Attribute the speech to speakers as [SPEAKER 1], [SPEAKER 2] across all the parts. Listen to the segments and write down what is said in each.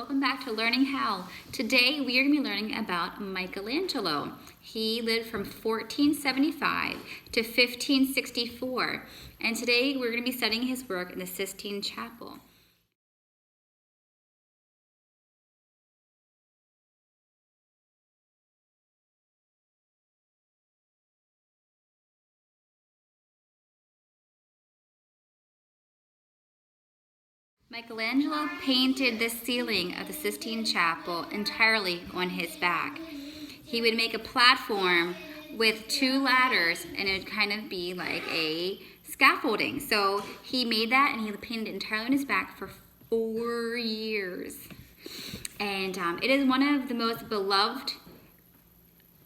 [SPEAKER 1] welcome back to Learning Howell. Today we are going to be learning about Michelangelo. He lived from 1475 to 1564, and today we're going to be studying his work in the Sistine Chapel. Michelangelo painted the ceiling of the Sistine Chapel entirely on his back. He would make a platform with two ladders, and it would kind of be like a scaffolding. So he made that, and he painted it entirely on his back for 4 years. And it is one of the most beloved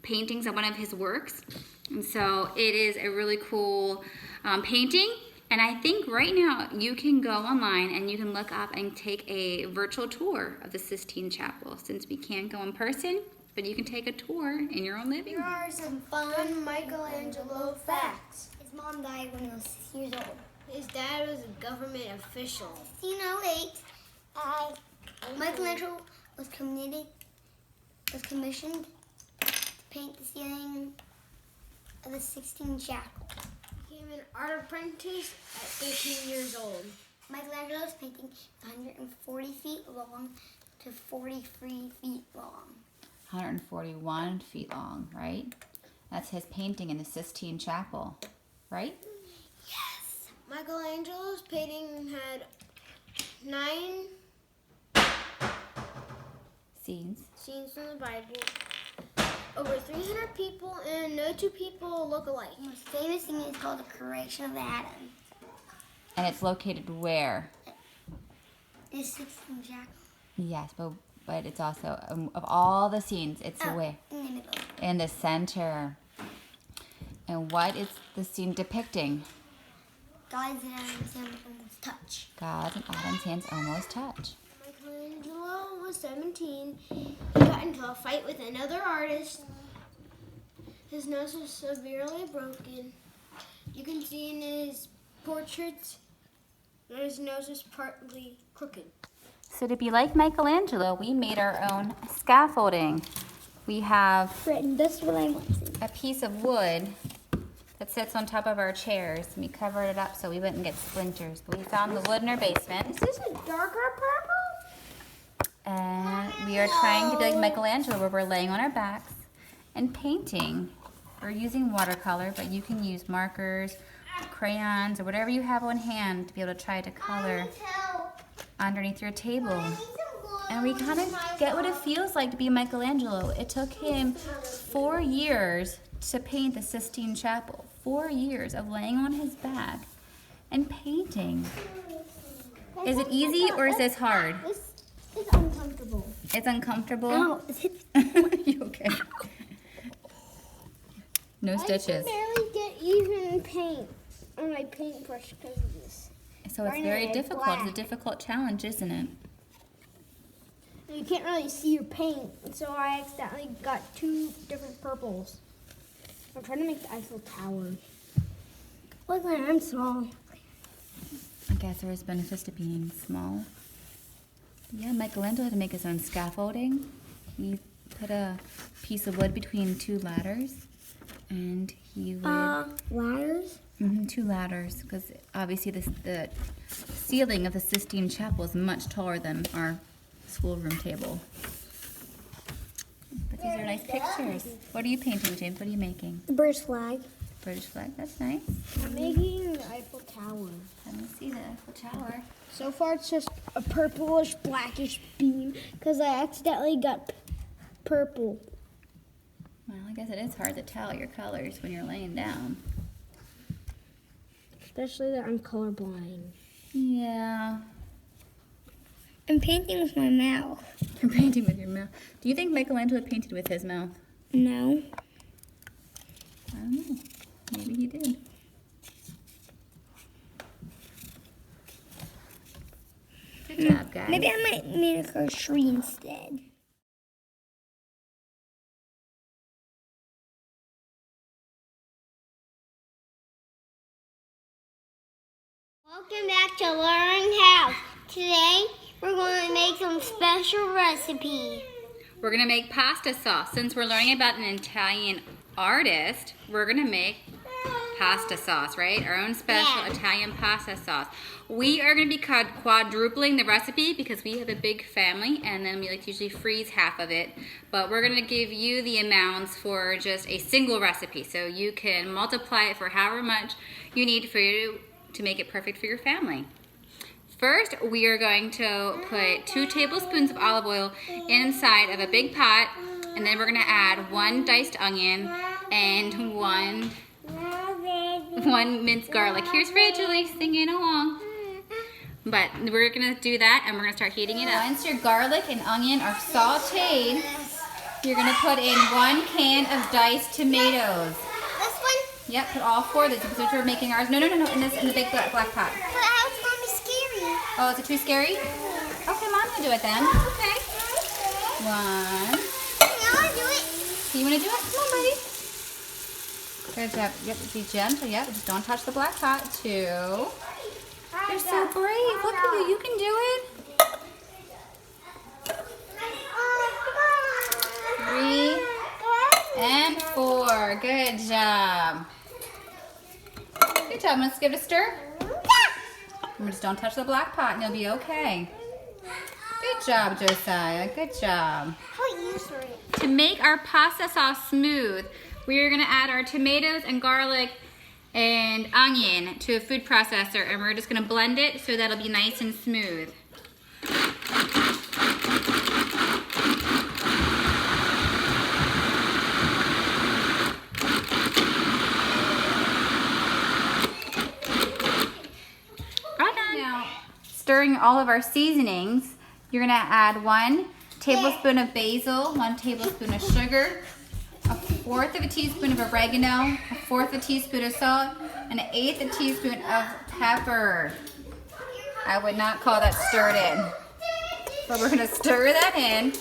[SPEAKER 1] paintings of one of his works. And so it is a really cool painting. And I think right now you can go online and you can look up and take a virtual tour of the Sistine Chapel, since we can't go in person, but you can take a tour in your own living room.
[SPEAKER 2] Here are some fun Michelangelo facts. His mom died when he was 6 years old.
[SPEAKER 3] His dad was a government official.
[SPEAKER 2] 1608, Michelangelo was commissioned to paint the ceiling of the Sistine Chapel.
[SPEAKER 3] Became an art apprentice at 13 years old.
[SPEAKER 2] Michelangelo's painting is 140 feet long to 43 feet long.
[SPEAKER 1] 141 feet long, right? That's his painting in the Sistine Chapel, right?
[SPEAKER 2] Yes.
[SPEAKER 3] Michelangelo's painting had 9
[SPEAKER 1] Scenes
[SPEAKER 3] from the Bible, over 300 people, and no two people look alike.
[SPEAKER 2] The most famous thing is called the creation of the atom.
[SPEAKER 1] And it's located where?
[SPEAKER 2] The Sistine Chapel.
[SPEAKER 1] Yes, but it's also, of all the scenes, it's where?
[SPEAKER 2] In the middle.
[SPEAKER 1] In the center. And what is the scene depicting?
[SPEAKER 2] God's and Adam's hands almost touch.
[SPEAKER 1] God's and Adam's hands almost touch.
[SPEAKER 3] Michelangelo was 17. He got into a fight with another artist. His nose was severely broken. You can see in his portraits that his nose is partly crooked.
[SPEAKER 1] So to be like Michelangelo, we made our own scaffolding. We have
[SPEAKER 2] That's what I want to see.
[SPEAKER 1] a piece of wood that sits on top of our chairs. And we covered it up so we wouldn't get splinters. But we found the wood in our basement.
[SPEAKER 3] Is this a darker purple?
[SPEAKER 1] And we are trying to be like Michelangelo, where we're laying on our backs and painting. We're using watercolor, but you can use markers, crayons, or whatever you have on hand to be able to try to color underneath your table. And we kind of get what it feels like to be Michelangelo. It took him 4 years to paint the Sistine Chapel. 4 years of laying on his back and painting. Is it easy or is this hard?
[SPEAKER 2] It's uncomfortable.
[SPEAKER 1] It's uncomfortable?
[SPEAKER 2] Ow.
[SPEAKER 1] You okay? No stitches.
[SPEAKER 3] I can barely get even paint on my paintbrush because of this.
[SPEAKER 1] So it's very difficult. It's a difficult challenge, isn't it?
[SPEAKER 3] You can't really see your paint, so I accidentally got 2 different purples. I'm trying to make the Eiffel Tower.
[SPEAKER 2] Look, I'm small.
[SPEAKER 1] I guess there is benefits to being small. Yeah, Michelangelo had to make his own scaffolding. He put a piece of wood between 2 ladders, and he would...
[SPEAKER 2] Ladders?
[SPEAKER 1] 2 ladders, because obviously the ceiling of the Sistine Chapel is much taller than our schoolroom table. But these are nice pictures. What are you painting, James? What are you making?
[SPEAKER 2] The British flag.
[SPEAKER 1] British flag, that's nice.
[SPEAKER 3] I'm making the Eiffel Tower.
[SPEAKER 1] Let me see the Eiffel Tower.
[SPEAKER 3] So far it's just a purplish, blackish beam because I accidentally got purple.
[SPEAKER 1] Well, I guess it is hard to tell your colors when you're laying down.
[SPEAKER 3] Especially that I'm colorblind.
[SPEAKER 1] Yeah.
[SPEAKER 2] I'm painting with my mouth.
[SPEAKER 1] You're painting with your mouth. Do you think Michelangelo painted with his mouth?
[SPEAKER 2] No.
[SPEAKER 1] I don't know. Maybe he did. Good job, guys.
[SPEAKER 2] Maybe I might make a tree instead. Welcome back to Learning How. Today we're going to make some own special recipe.
[SPEAKER 1] We're gonna make pasta sauce. Since we're learning about an Italian artist, we're gonna make pasta sauce, right? Our own special Italian pasta sauce. We are gonna be quadrupling the recipe because we have a big family, and then we like to usually freeze half of it. But we're gonna give you the amounts for just a single recipe, so you can multiply it for however much you need for you to make it perfect for your family. First, we are going to put 2 tablespoons of olive oil inside of a big pot, and then we're gonna add 1 diced onion and one minced garlic. Here's Rachel singing along. But we're gonna do that, and we're gonna start heating it up. Once your garlic and onion are sauteed, you're gonna put in 1 can of diced tomatoes.
[SPEAKER 2] This one?
[SPEAKER 1] Yep, put all 4 of these because we're making ours. No, in the big black pot.
[SPEAKER 2] But how it's gonna be scary?
[SPEAKER 1] Oh, is it too scary? Okay, Mom will do it then. Okay. 1.
[SPEAKER 2] I wanna do it.
[SPEAKER 1] You wanna do it? Come on, buddy. Good job. Yep, be gentle. Yep, just don't touch the black pot. 2. You're so brave. Look at you. You can do it. 3 and 4. Good job. Good job. Let's give it a stir. Just don't touch the black pot and you'll be okay. Good job, Josiah. Good job.
[SPEAKER 2] How used are it?
[SPEAKER 1] To make our pasta sauce smooth, we are going to add our tomatoes and garlic and onion to a food processor, and we're just going to blend it so that'll be nice and smooth. Now, stirring all of our seasonings, you're going to add 1 tablespoon of basil, 1 tablespoon of sugar, 1/4 of a teaspoon of oregano, 1/4 a teaspoon of salt, and 1/8 a teaspoon of pepper. I would not call that stirred in. But we're going to stir that in.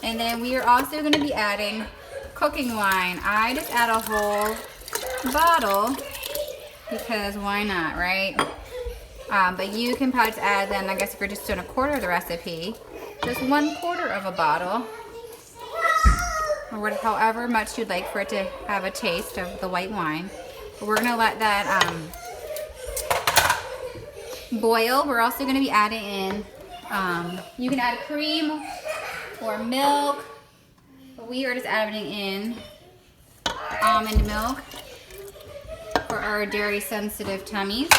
[SPEAKER 1] And then we are also going to be adding cooking wine. I just add a whole bottle because why not, right? But you can probably just add then, I guess if you're just doing 1/4 of the recipe, just 1/4 of a bottle. Or however much you'd like for it to have a taste of the white wine. But we're gonna let that boil. We're also gonna be adding in, you can add cream or milk, but we are just adding in almond milk for our dairy sensitive tummies.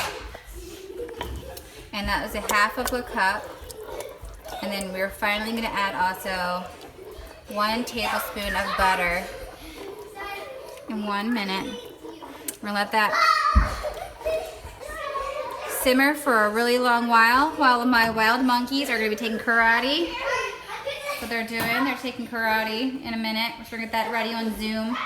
[SPEAKER 1] And that was 1/2 cup. And then we're finally gonna add also 1 tablespoon of butter in 1 minute. We're gonna let that simmer for a really long while my wild monkeys are gonna be taking karate. That's what they're doing. They're taking karate in a minute. We're gonna get that ready on Zoom.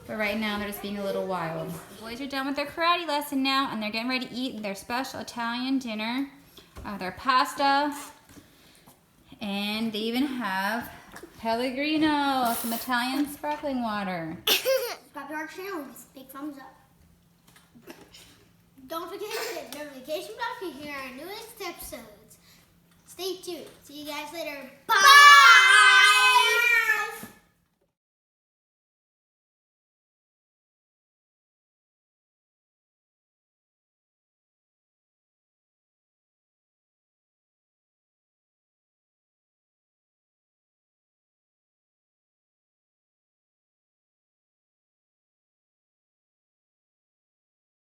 [SPEAKER 1] But right now they're just being a little wild. The boys are done with their karate lesson now, and they're getting ready to eat their special Italian dinner, their pasta. And they even have Pellegrino, some Italian sparkling water.
[SPEAKER 2] Subscribe to our channel. Big thumbs up.
[SPEAKER 3] Don't forget to hit the notification bell to hear our newest episodes. Stay tuned. See you guys later. Bye!